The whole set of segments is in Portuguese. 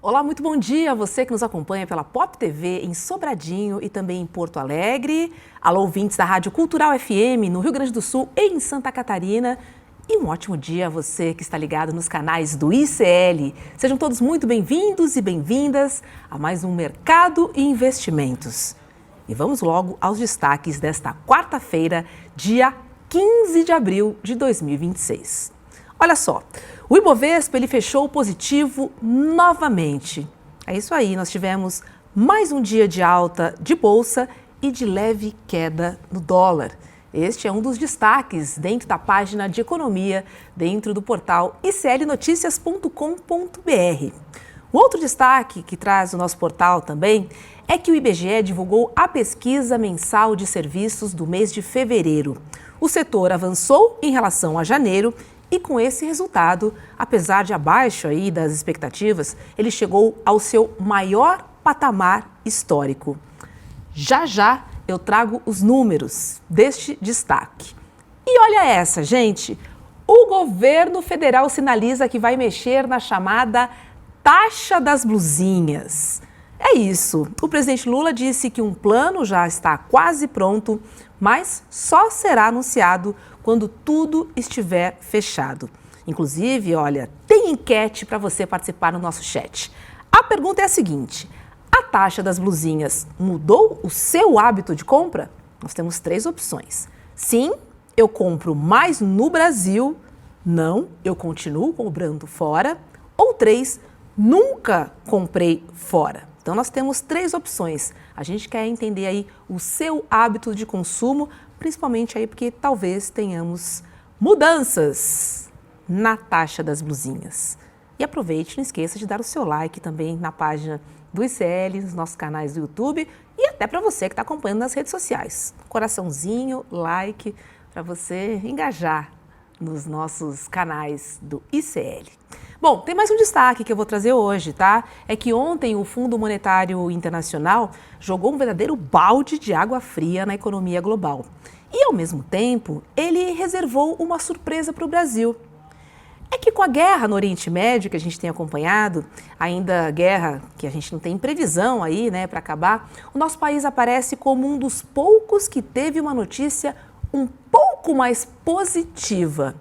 Olá, muito bom dia a você que nos acompanha pela Pop TV em Sobradinho e também em Porto Alegre. Alô, ouvintes da Rádio Cultural FM no Rio Grande do Sul e em Santa Catarina. E um ótimo dia a você que está ligado nos canais do ICL. Sejam todos muito bem-vindos e bem-vindas a mais um Mercado e Investimentos. E vamos logo aos destaques desta quarta-feira, dia 15 de abril de 2026. Olha só, o Ibovespa ele fechou positivo novamente. É isso aí, nós tivemos mais um dia de alta de bolsa e de leve queda no dólar. Este é um dos destaques dentro da página de economia, dentro do portal iclnoticias.com.br. Um outro destaque que traz o nosso portal também é que o IBGE divulgou a pesquisa mensal de serviços do mês de fevereiro. O setor avançou em relação a janeiro e com esse resultado, apesar de abaixo aí das expectativas, ele chegou ao seu maior patamar histórico. Já eu trago os números deste destaque. E olha essa, gente, o governo federal sinaliza que vai mexer na chamada taxa das blusinhas. É isso, o presidente Lula disse que um plano já está quase pronto, mas só será anunciado quando tudo estiver fechado. Inclusive, olha, tem enquete para você participar no nosso chat. A pergunta é a seguinte: a taxa das blusinhas mudou o seu hábito de compra? Nós temos 3 opções. Sim, eu compro mais no Brasil. Não, eu continuo comprando fora. Ou 3, nunca comprei fora. Então, nós temos 3 opções. A gente quer entender aí o seu hábito de consumo, principalmente aí porque talvez tenhamos mudanças na taxa das blusinhas. E aproveite, não esqueça de dar o seu like também na página do ICL, nos nossos canais do YouTube e até para você que está acompanhando nas redes sociais. Coraçãozinho, like, para você engajar nos nossos canais do ICL. Bom, tem mais um destaque que eu vou trazer hoje, tá? É que ontem o Fundo Monetário Internacional jogou um verdadeiro balde de água fria na economia global. E, ao mesmo tempo, ele reservou uma surpresa para o Brasil. É que com a guerra no Oriente Médio, que a gente tem acompanhado, ainda guerra que a gente não tem previsão aí, né, para acabar, o nosso país aparece como um dos poucos que teve uma notícia um pouco mais positiva.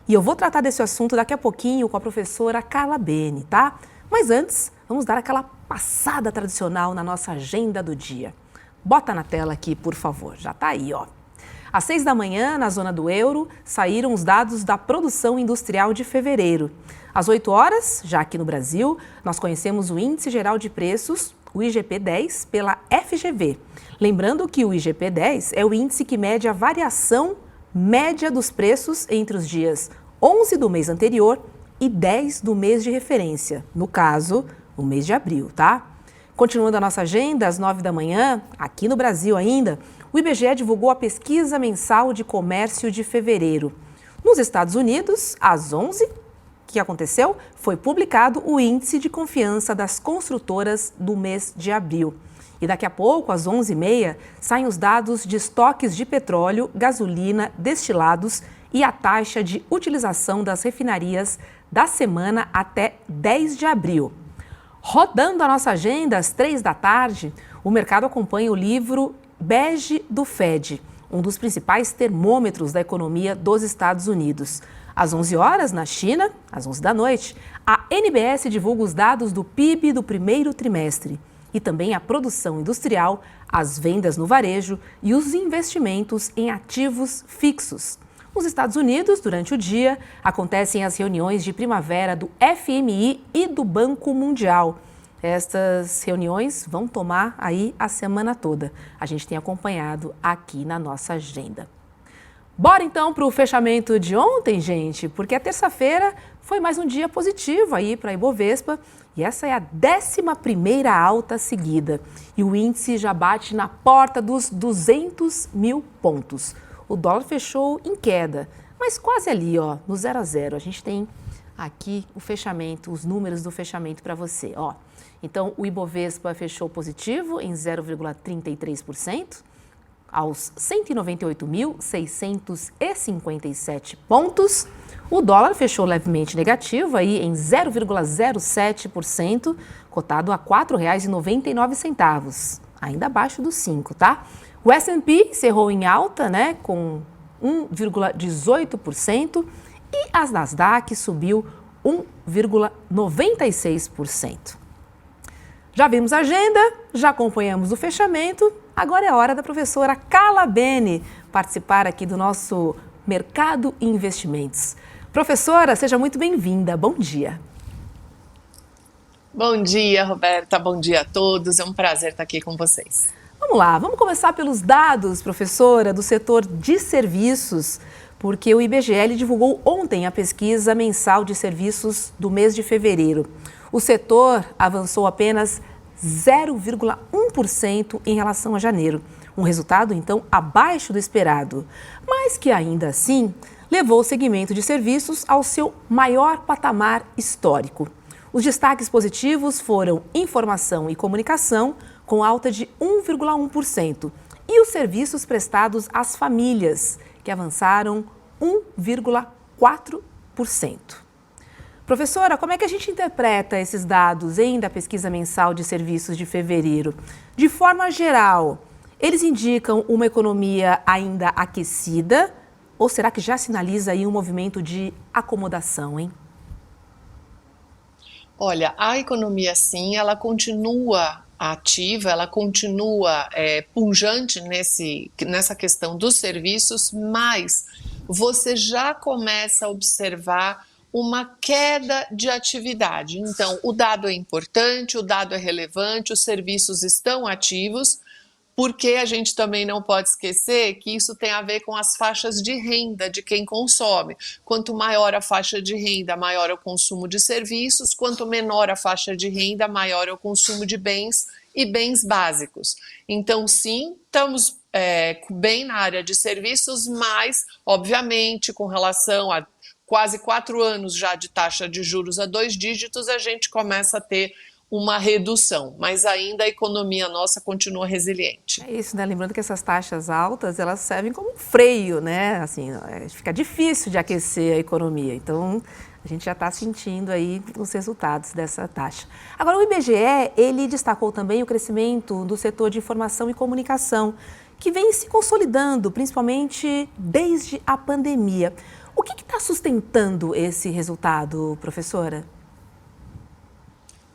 E eu vou tratar desse assunto daqui a pouquinho com a professora Carla Bene, tá? Mas antes, vamos dar aquela passada tradicional na nossa agenda do dia. Bota na tela aqui, por favor, já tá aí, ó. Às 6 da manhã, na zona do euro, saíram os dados da produção industrial de fevereiro. Às 8 horas, já aqui no Brasil, nós conhecemos o Índice Geral de Preços, o IGP-10, pela FGV. Lembrando que o IGP-10 é o índice que mede a variação média dos preços entre os dias 11 do mês anterior e 10 do mês de referência, no caso, o mês de abril, tá? Continuando a nossa agenda, às 9 da manhã, aqui no Brasil ainda, o IBGE divulgou a pesquisa mensal de comércio de fevereiro. Nos Estados Unidos, às 11, o que aconteceu? Foi publicado o Índice de Confiança das Construtoras do mês de abril. E daqui a pouco, às 11h30, saem os dados de estoques de petróleo, gasolina, destilados e a taxa de utilização das refinarias da semana até 10 de abril. Rodando a nossa agenda, às 3 da tarde, o mercado acompanha o livro Bege do Fed, um dos principais termômetros da economia dos Estados Unidos. Às 11 horas, na China, às 11 da noite, a NBS divulga os dados do PIB do primeiro trimestre. E também a produção industrial, as vendas no varejo e os investimentos em ativos fixos. Nos Estados Unidos, durante o dia, acontecem as reuniões de primavera do FMI e do Banco Mundial. Estas reuniões vão tomar aí a semana toda. A gente tem acompanhado aqui na nossa agenda. Bora então para o fechamento de ontem, gente, porque a terça-feira foi mais um dia positivo aí para a Ibovespa e essa é a 11ª alta seguida. E o índice já bate na porta dos 200 mil pontos. O dólar fechou em queda, mas quase ali, ó, no 0 a 0. A gente tem aqui o fechamento, os números do fechamento para você, ó. Então, o Ibovespa fechou positivo em 0,33%. aos 198.657 pontos. O dólar fechou levemente negativo, aí em 0,07%, cotado a R$ 4,99, ainda abaixo dos 5, tá? O S&P encerrou em alta, né, com 1,18%, e a Nasdaq subiu 1,96%. Já vimos a agenda, já acompanhamos o fechamento, agora é a hora da professora Carla Bene participar aqui do nosso Mercado e Investimentos. Professora, seja muito bem-vinda, bom dia. Bom dia, Roberta, bom dia a todos, é um prazer estar aqui com vocês. Vamos lá, vamos começar pelos dados, professora, do setor de serviços, porque o IBGE divulgou ontem a pesquisa mensal de serviços do mês de fevereiro. O setor avançou apenas 0,1% em relação a janeiro, um resultado, então, abaixo do esperado, mas que ainda assim levou o segmento de serviços ao seu maior patamar histórico. Os destaques positivos foram informação e comunicação, com alta de 1,1%, e os serviços prestados às famílias, que avançaram 1,4%. Professora, como é que a gente interpreta esses dados da pesquisa mensal de serviços de fevereiro? De forma geral, eles indicam uma economia ainda aquecida ou será que já sinaliza aí um movimento de acomodação, hein? Olha, a economia sim, ela continua ativa, ela continua pujante nessa questão dos serviços, mas você já começa a observar uma queda de atividade. Então, o dado é importante, o dado é relevante, os serviços estão ativos, porque a gente também não pode esquecer que isso tem a ver com as faixas de renda de quem consome. Quanto maior a faixa de renda, maior é o consumo de serviços, quanto menor a faixa de renda, maior é o consumo de bens e bens básicos. Então, sim, estamos bem na área de serviços, mas, obviamente, com relação a quase 4 anos já de taxa de juros a 2 dígitos, a gente começa a ter uma redução, mas ainda a economia nossa continua resiliente. É isso, né? Lembrando que essas taxas altas, elas servem como um freio, né? Assim, fica difícil de aquecer a economia. Então, a gente já está sentindo aí os resultados dessa taxa. Agora, o IBGE, ele destacou também o crescimento do setor de informação e comunicação, que vem se consolidando, principalmente desde a pandemia. O que está sustentando esse resultado, professora?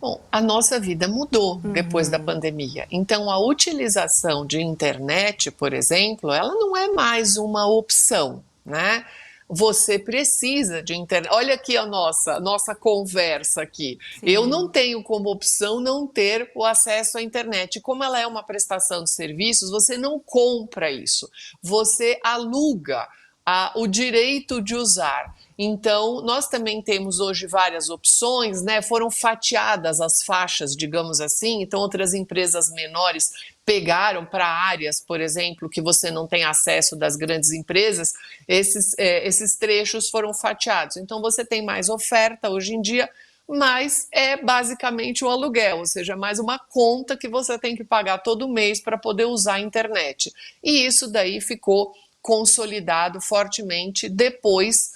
Bom, a nossa vida mudou depois da pandemia. Então, a utilização de internet, por exemplo, ela não é mais uma opção, né? Você precisa de internet. Olha aqui a nossa conversa aqui. Sim. Eu não tenho como opção não ter o acesso à internet. Como ela é uma prestação de serviços, você não compra isso. Você aluga o direito de usar. Então, nós também temos hoje várias opções, né? Foram fatiadas as faixas, digamos assim, então outras empresas menores pegaram para áreas, por exemplo, que você não tem acesso das grandes empresas, esses trechos foram fatiados. Então, você tem mais oferta hoje em dia, mas é basicamente o aluguel, ou seja, mais uma conta que você tem que pagar todo mês para poder usar a internet. E isso daí ficou consolidado fortemente depois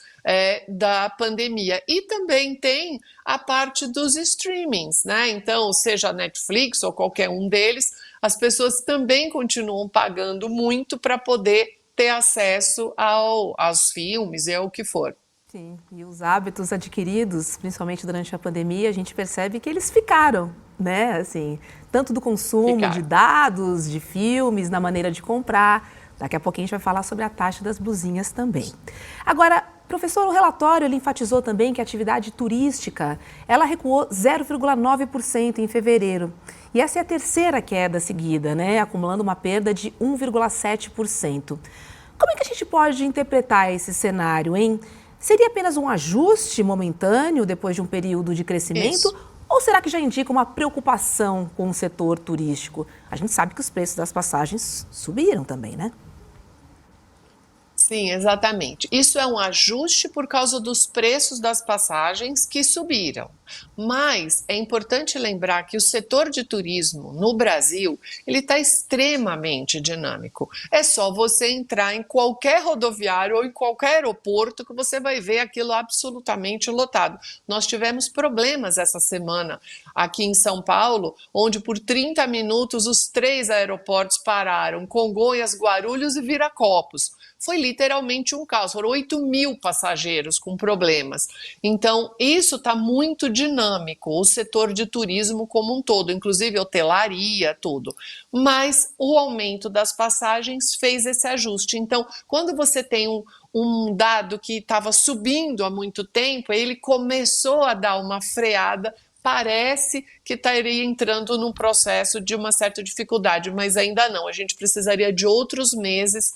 da pandemia. E também tem a parte dos streamings, né? Então, seja a Netflix ou qualquer um deles, as pessoas também continuam pagando muito para poder ter acesso aos filmes e ao que for. Sim, e os hábitos adquiridos, principalmente durante a pandemia, a gente percebe que eles ficaram, né? Assim, tanto do consumo de dados, de filmes, na maneira de comprar. Daqui a pouquinho a gente vai falar sobre a taxa das blusinhas também. Agora, professor, o relatório ele enfatizou também que a atividade turística ela recuou 0,9% em fevereiro. E essa é a terceira queda seguida, né? Acumulando uma perda de 1,7%. Como é que a gente pode interpretar esse cenário, hein? Seria apenas um ajuste momentâneo depois de um período de crescimento? Isso. Ou será que já indica uma preocupação com o setor turístico? A gente sabe que os preços das passagens subiram também, né? Sim, exatamente. Isso é um ajuste por causa dos preços das passagens que subiram. Mas é importante lembrar que o setor de turismo no Brasil, ele está extremamente dinâmico. É só você entrar em qualquer rodoviário ou em qualquer aeroporto que você vai ver aquilo absolutamente lotado. Nós tivemos problemas essa semana aqui em São Paulo, onde por 30 minutos os 3 aeroportos pararam, Congonhas, Guarulhos e Viracopos. Foi literalmente um caos, foram 8.000 passageiros com problemas. Então, isso está muito dinâmico, o setor de turismo como um todo, inclusive hotelaria, tudo. Mas o aumento das passagens fez esse ajuste. Então, quando você tem um dado que estava subindo há muito tempo, ele começou a dar uma freada. Parece que estaria entrando num processo de uma certa dificuldade, mas ainda não. A gente precisaria de outros meses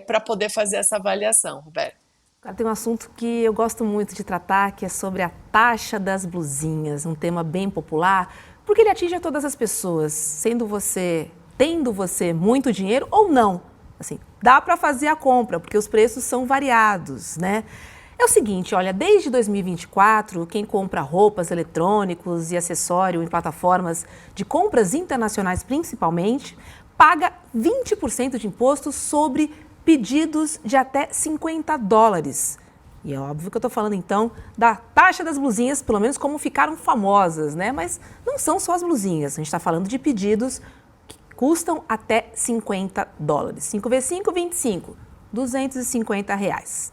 para poder fazer essa avaliação, Roberto. Agora tem um assunto que eu gosto muito de tratar, que é sobre a taxa das blusinhas, um tema bem popular, porque ele atinge a todas as pessoas, tendo você muito dinheiro ou não. Assim, dá para fazer a compra, porque os preços são variados, né? É o seguinte, olha, desde 2024, quem compra roupas, eletrônicos e acessório em plataformas de compras internacionais principalmente, paga 20% de imposto sobre pedidos de até $50. E é óbvio que eu estou falando, então, da taxa das blusinhas, pelo menos como ficaram famosas, né? Mas não são só as blusinhas, a gente está falando de pedidos que custam até $50. 5 vezes 5, 25. R$ 250,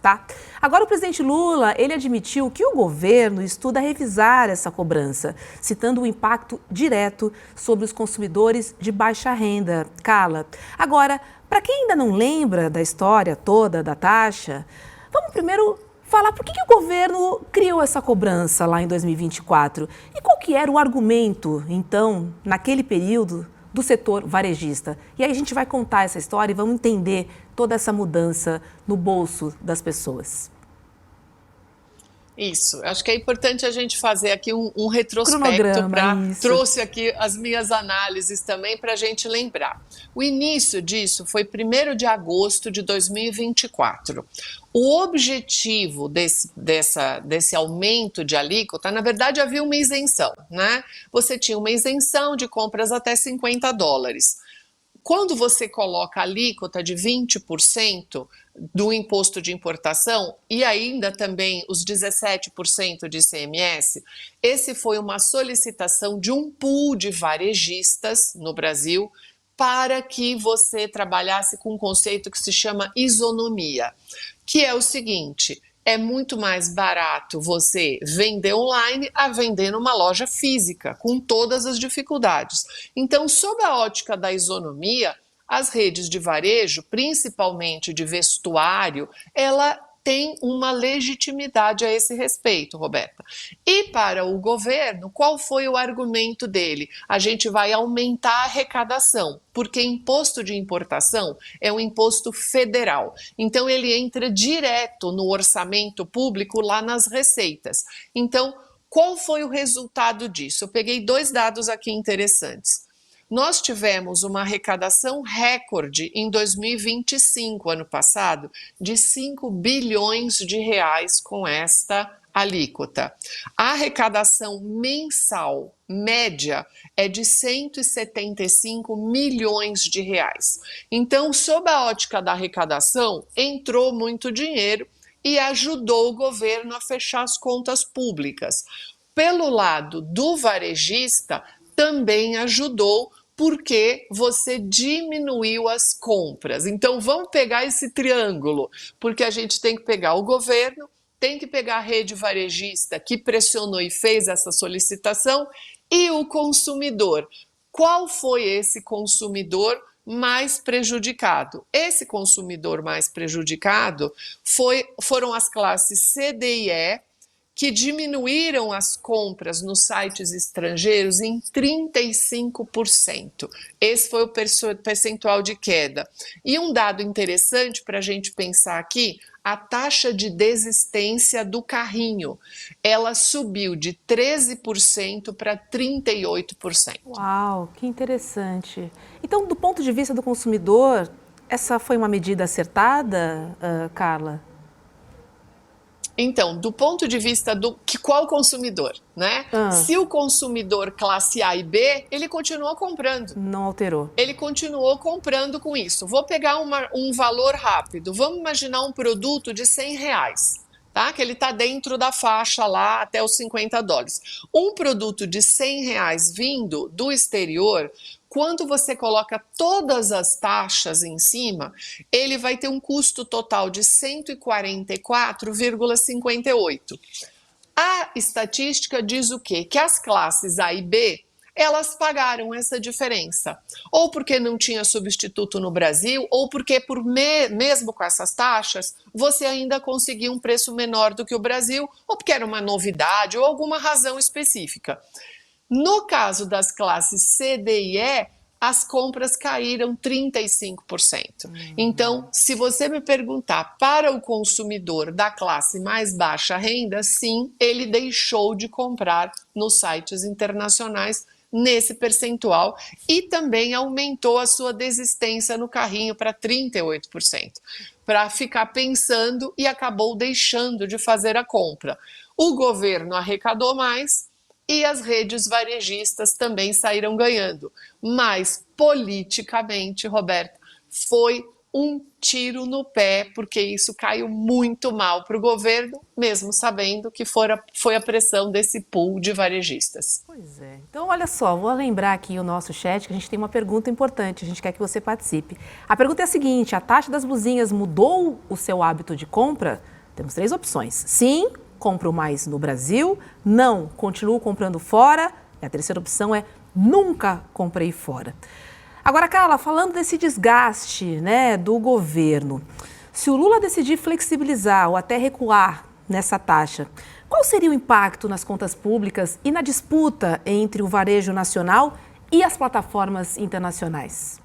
tá? Agora o presidente Lula, ele admitiu que o governo estuda revisar essa cobrança, citando o impacto direto sobre os consumidores de baixa renda. Carla, agora, para quem ainda não lembra da história toda da taxa, vamos primeiro falar por que o governo criou essa cobrança lá em 2024 e qual que era o argumento, então, naquele período, do setor varejista. E aí a gente vai contar essa história e vamos entender toda essa mudança no bolso das pessoas. Isso, acho que é importante a gente fazer aqui um retrospecto. Trouxe aqui as minhas análises também para a gente lembrar. O início disso foi 1º de agosto de 2024. O objetivo desse aumento de alíquota, na verdade, havia uma isenção, né? Você tinha uma isenção de compras até $50. Quando você coloca a alíquota de 20% do imposto de importação e ainda também os 17% de ICMS, esse foi uma solicitação de um pool de varejistas no Brasil para que você trabalhasse com um conceito que se chama isonomia, que é o seguinte: é muito mais barato você vender online a vender numa loja física, com todas as dificuldades. Então, sob a ótica da isonomia, as redes de varejo, principalmente de vestuário, ela tem uma legitimidade a esse respeito, Roberta. E para o governo, qual foi o argumento dele? A gente vai aumentar a arrecadação, porque imposto de importação é um imposto federal. Então, ele entra direto no orçamento público, lá nas receitas. Então, qual foi o resultado disso? Eu peguei 2 dados aqui interessantes. Nós tivemos uma arrecadação recorde em 2025, ano passado, de 5 bilhões de reais com esta alíquota. A arrecadação mensal média é de 175 milhões de reais. Então, sob a ótica da arrecadação, entrou muito dinheiro e ajudou o governo a fechar as contas públicas. Pelo lado do varejista, também ajudou, porque você diminuiu as compras. Então, vamos pegar esse triângulo, porque a gente tem que pegar o governo, tem que pegar a rede varejista que pressionou e fez essa solicitação e o consumidor. Qual foi esse consumidor mais prejudicado? Esse consumidor mais prejudicado foram as classes C, D e E, que diminuíram as compras nos sites estrangeiros em 35%. Esse foi o percentual de queda. E um dado interessante para a gente pensar aqui, a taxa de desistência do carrinho, ela subiu de 13% para 38%. Uau, que interessante. Então, do ponto de vista do consumidor, essa foi uma medida acertada, Carla? Então, do ponto de vista do qual consumidor, né? Se o consumidor classe A e B, ele continua comprando. Não alterou. Ele continuou comprando com isso. Vou pegar um valor rápido. Vamos imaginar um produto de R$100, tá? Que ele está dentro da faixa lá até os $50. Um produto de R$100 vindo do exterior, quando você coloca todas as taxas em cima, ele vai ter um custo total de 144,58. A estatística diz o quê? Que as classes A e B, elas pagaram essa diferença. Ou porque não tinha substituto no Brasil, ou porque mesmo com essas taxas, você ainda conseguia um preço menor do que o Brasil, ou porque era uma novidade, ou alguma razão específica. No caso das classes C, D e E, as compras caíram 35%. Então, se você me perguntar para o consumidor da classe mais baixa renda, sim, ele deixou de comprar nos sites internacionais nesse percentual e também aumentou a sua desistência no carrinho para 38%, para ficar pensando e acabou deixando de fazer a compra. O governo arrecadou mais e as redes varejistas também saíram ganhando. Mas, politicamente, Roberta, foi um tiro no pé, porque isso caiu muito mal para o governo, mesmo sabendo que foi a pressão desse pool de varejistas. Pois é. Então, olha só, vou lembrar aqui o nosso chat, que a gente tem uma pergunta importante, a gente quer que você participe. A pergunta é a seguinte: a taxa das blusinhas mudou o seu hábito de compra? Temos 3 opções. Sim, compro mais no Brasil. Não, continuo comprando fora. E a terceira opção é nunca comprei fora. Agora, Carla, falando desse desgaste, né, do governo, se o Lula decidir flexibilizar ou até recuar nessa taxa, qual seria o impacto nas contas públicas e na disputa entre o varejo nacional e as plataformas internacionais?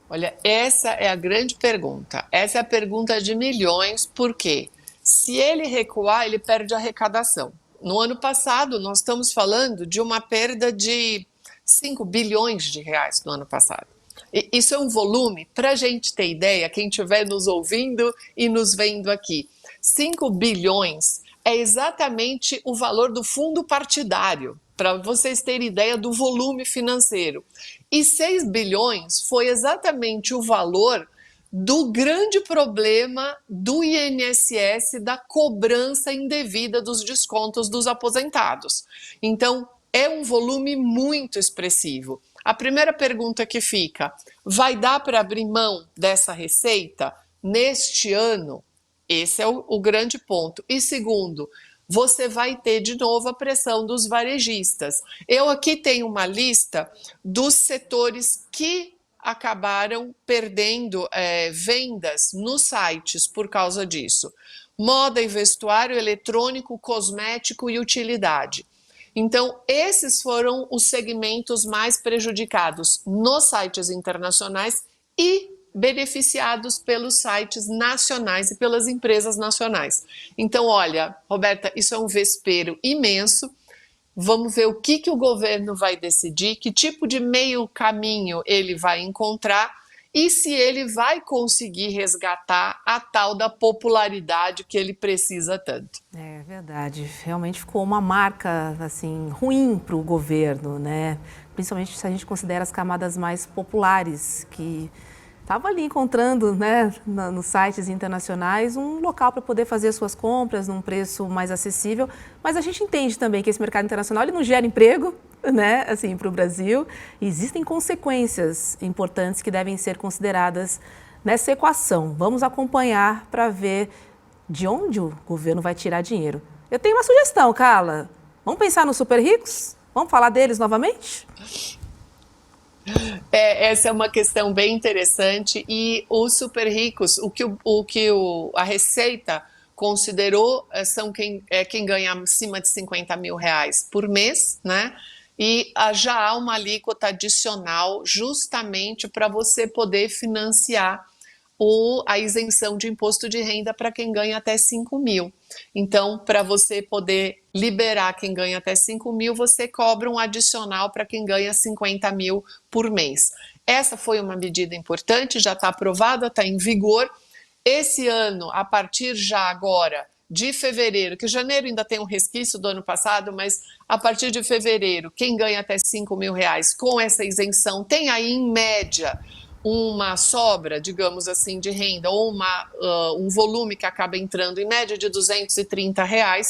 Olha, essa é a grande pergunta. Essa é a pergunta de milhões, por quê? Se ele recuar, ele perde a arrecadação. No ano passado, nós estamos falando de uma perda de 5 bilhões de reais no ano passado. E isso é um volume, para a gente ter ideia, quem estiver nos ouvindo e nos vendo aqui, 5 bilhões é exatamente o valor do fundo partidário, para vocês terem ideia do volume financeiro. E 6 bilhões foi exatamente o valor do grande problema do INSS, da cobrança indevida dos descontos dos aposentados. Então, é um volume muito expressivo. A primeira pergunta que fica: vai dar para abrir mão dessa receita neste ano? Esse é o grande ponto. E segundo, você vai ter de novo a pressão dos varejistas. Eu aqui tenho uma lista dos setores que acabaram perdendo vendas nos sites por causa disso: moda e vestuário, eletrônico, cosmético e utilidade. Então, esses foram os segmentos mais prejudicados nos sites internacionais e beneficiados pelos sites nacionais e pelas empresas nacionais. Então, olha, Roberta, isso é um vespeiro imenso. Vamos ver o que o governo vai decidir, que tipo de meio caminho ele vai encontrar e se ele vai conseguir resgatar a tal da popularidade que ele precisa tanto. É verdade, realmente ficou uma marca assim ruim para o governo, né? Principalmente se a gente considera as camadas mais populares, que estavam ali encontrando, né, nos sites internacionais, um local para poder fazer suas compras num preço mais acessível. Mas a gente entende também que esse mercado internacional ele não gera emprego, né, assim, para o Brasil. E existem consequências importantes que devem ser consideradas nessa equação. Vamos acompanhar para ver de onde o governo vai tirar dinheiro. Eu tenho uma sugestão, Carla. Vamos pensar nos super ricos? Vamos falar deles novamente? Essa é uma questão bem interessante e os super ricos, a Receita considerou são quem ganha acima de 50 mil reais por mês, né? E já há uma alíquota adicional justamente para você poder financiar a isenção de imposto de renda para quem ganha até 5 mil. Então, para você poder liberar quem ganha até 5 mil, você cobra um adicional para quem ganha 50 mil por mês. Essa foi uma medida importante, já está aprovada, está em vigor. Esse ano, a partir já agora de fevereiro, que janeiro ainda tem um resquício do ano passado, mas a partir de fevereiro, quem ganha até 5 mil reais com essa isenção tem aí, em média, uma sobra, digamos assim, de renda ou um volume que acaba entrando em média de R$230.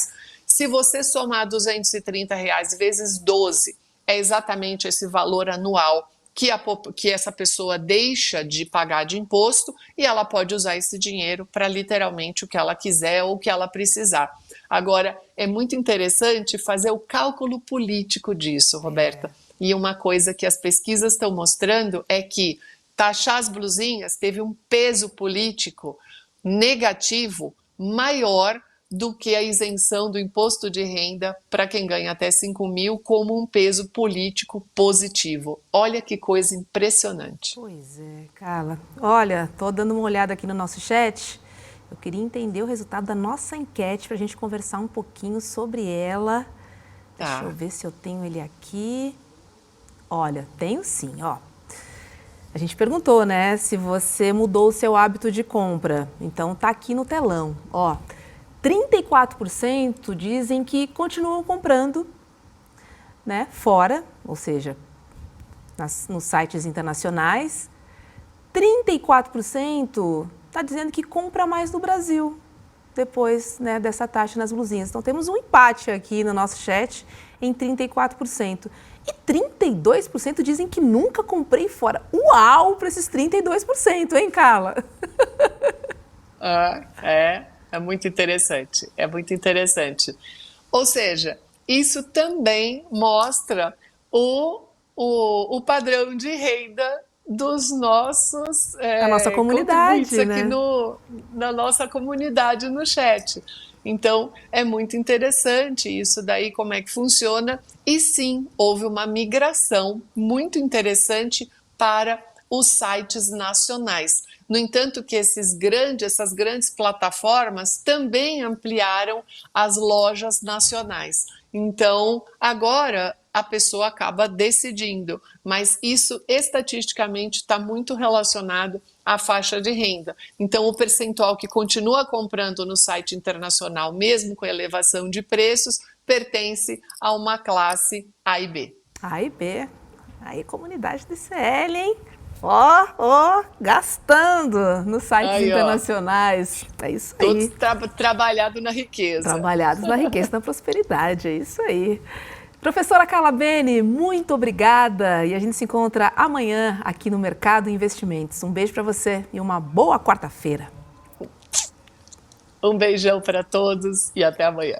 Se você somar R$230 vezes 12, é exatamente esse valor anual que essa pessoa deixa de pagar de imposto e ela pode usar esse dinheiro para literalmente o que ela quiser ou o que ela precisar. Agora, é muito interessante fazer o cálculo político disso, Roberta. E uma coisa que as pesquisas estão mostrando é que taxar as blusinhas teve um peso político negativo maior do que a isenção do imposto de renda para quem ganha até 5 mil como um peso político positivo. Olha que coisa impressionante. Pois é, Carla. Olha, tô dando uma olhada aqui no nosso chat. Eu queria entender o resultado da nossa enquete para a gente conversar um pouquinho sobre ela. Deixa eu ver se eu tenho ele aqui. Olha, tenho sim, ó. A gente perguntou, né, se você mudou o seu hábito de compra. Então tá aqui no telão, ó. 34% dizem que continuam comprando, né, fora, ou seja, nos sites internacionais. 34% está dizendo que compra mais no Brasil, depois, né, dessa taxa nas blusinhas. Então temos um empate aqui no nosso chat em 34%. E 32% dizem que nunca comprei fora. Uau, para esses 32%, hein, Carla? É muito interessante, é muito interessante. Ou seja, isso também mostra o padrão de renda dos nossos a nossa comunidade, aqui né? na nossa comunidade no chat. Então, é muito interessante isso daí, como é que funciona. E sim, houve uma migração muito interessante para os sites nacionais. No entanto, que essas grandes plataformas também ampliaram as lojas nacionais. Então, agora a pessoa acaba decidindo, mas isso estatisticamente está muito relacionado à faixa de renda. Então, o percentual que continua comprando no site internacional, mesmo com elevação de preços, pertence a uma classe A e B. A e B. Aí, comunidade do ICL, hein? Ó, gastando nos sites internacionais. É isso aí. Todos trabalhados na riqueza. Trabalhados na riqueza, na prosperidade, é isso aí. Professora Carla Bene, muito obrigada. E a gente se encontra amanhã aqui no Mercado Investimentos. Um beijo para você e uma boa quarta-feira. Um beijão para todos e até amanhã.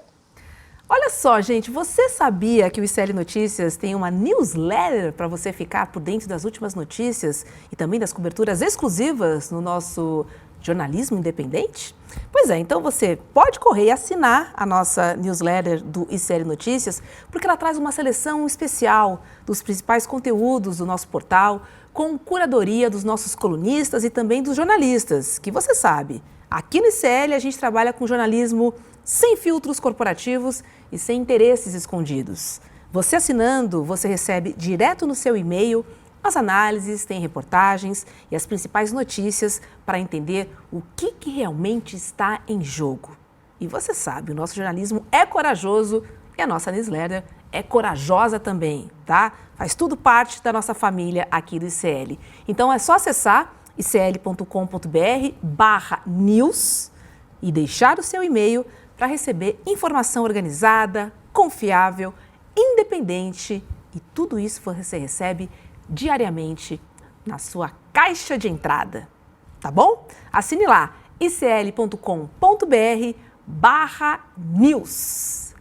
Olha só, gente, você sabia que o ICL Notícias tem uma newsletter para você ficar por dentro das últimas notícias e também das coberturas exclusivas no nosso jornalismo independente? Pois é, então você pode correr e assinar a nossa newsletter do ICL Notícias, porque ela traz uma seleção especial dos principais conteúdos do nosso portal, com curadoria dos nossos colunistas e também dos jornalistas, que você sabe, aqui no ICL a gente trabalha com jornalismo sem filtros corporativos e sem interesses escondidos. Você assinando, você recebe direto no seu e-mail as análises, tem reportagens e as principais notícias para entender o que realmente está em jogo. E você sabe, o nosso jornalismo é corajoso e a nossa newsletter é corajosa também, tá? Faz tudo parte da nossa família aqui do ICL. Então é só acessar icl.com.br/news e deixar o seu e-mail para receber informação organizada, confiável, independente e tudo isso você recebe diariamente na sua caixa de entrada, tá bom? Assine lá, icl.com.br/news.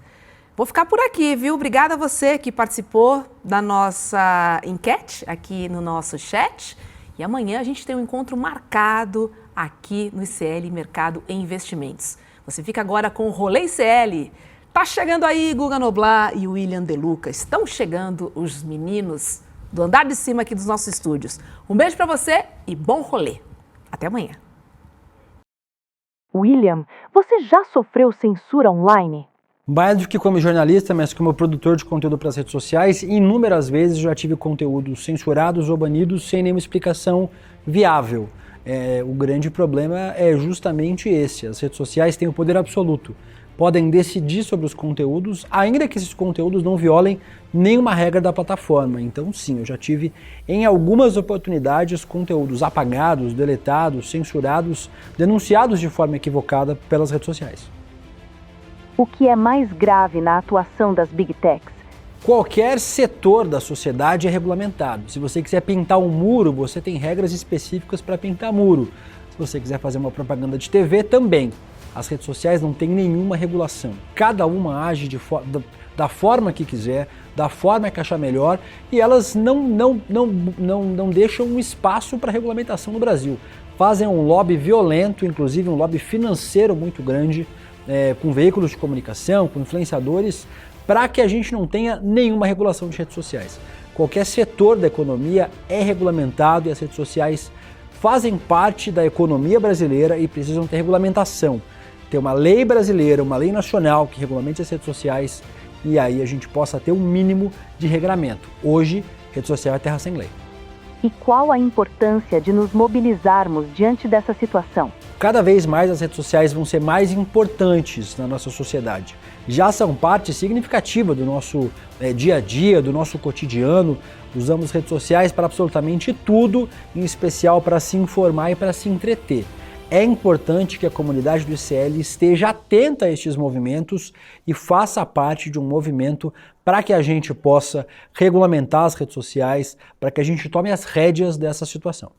Vou ficar por aqui, viu? Obrigada a você que participou da nossa enquete aqui no nosso chat. E amanhã a gente tem um encontro marcado aqui no ICL Mercado e Investimentos. Você fica agora com o Rolê ICL. Tá chegando aí Guga Noblar e William De Luca. Estão chegando os meninos do andar de cima aqui dos nossos estúdios. Um beijo para você e bom rolê. Até amanhã. William, você já sofreu censura online? Mais do que como jornalista, mas como produtor de conteúdo para as redes sociais, inúmeras vezes já tive conteúdos censurados ou banidos sem nenhuma explicação viável. O grande problema é justamente esse: as redes sociais têm o poder absoluto, podem decidir sobre os conteúdos, ainda que esses conteúdos não violem nenhuma regra da plataforma. Então sim, eu já tive em algumas oportunidades conteúdos apagados, deletados, censurados, denunciados de forma equivocada pelas redes sociais. O que é mais grave na atuação das Big Techs? Qualquer setor da sociedade é regulamentado. Se você quiser pintar um muro, você tem regras específicas para pintar muro. Se você quiser fazer uma propaganda de TV, também. As redes sociais não têm nenhuma regulação. Cada uma age da forma que quiser, da forma que achar melhor, e elas não deixam um espaço para regulamentação no Brasil. Fazem um lobby violento, inclusive um lobby financeiro muito grande, com veículos de comunicação, com influenciadores, para que a gente não tenha nenhuma regulação de redes sociais. Qualquer setor da economia é regulamentado e as redes sociais fazem parte da economia brasileira e precisam ter regulamentação. Ter uma lei brasileira, uma lei nacional que regulamente as redes sociais, e aí a gente possa ter um mínimo de regramento. Hoje, rede social é terra sem lei. E qual a importância de nos mobilizarmos diante dessa situação? Cada vez mais as redes sociais vão ser mais importantes na nossa sociedade. Já são parte significativa do nosso dia a dia, do nosso cotidiano. Usamos redes sociais para absolutamente tudo, em especial para se informar e para se entreter. É importante que a comunidade do ICL esteja atenta a estes movimentos e faça parte de um movimento para que a gente possa regulamentar as redes sociais, para que a gente tome as rédeas dessa situação.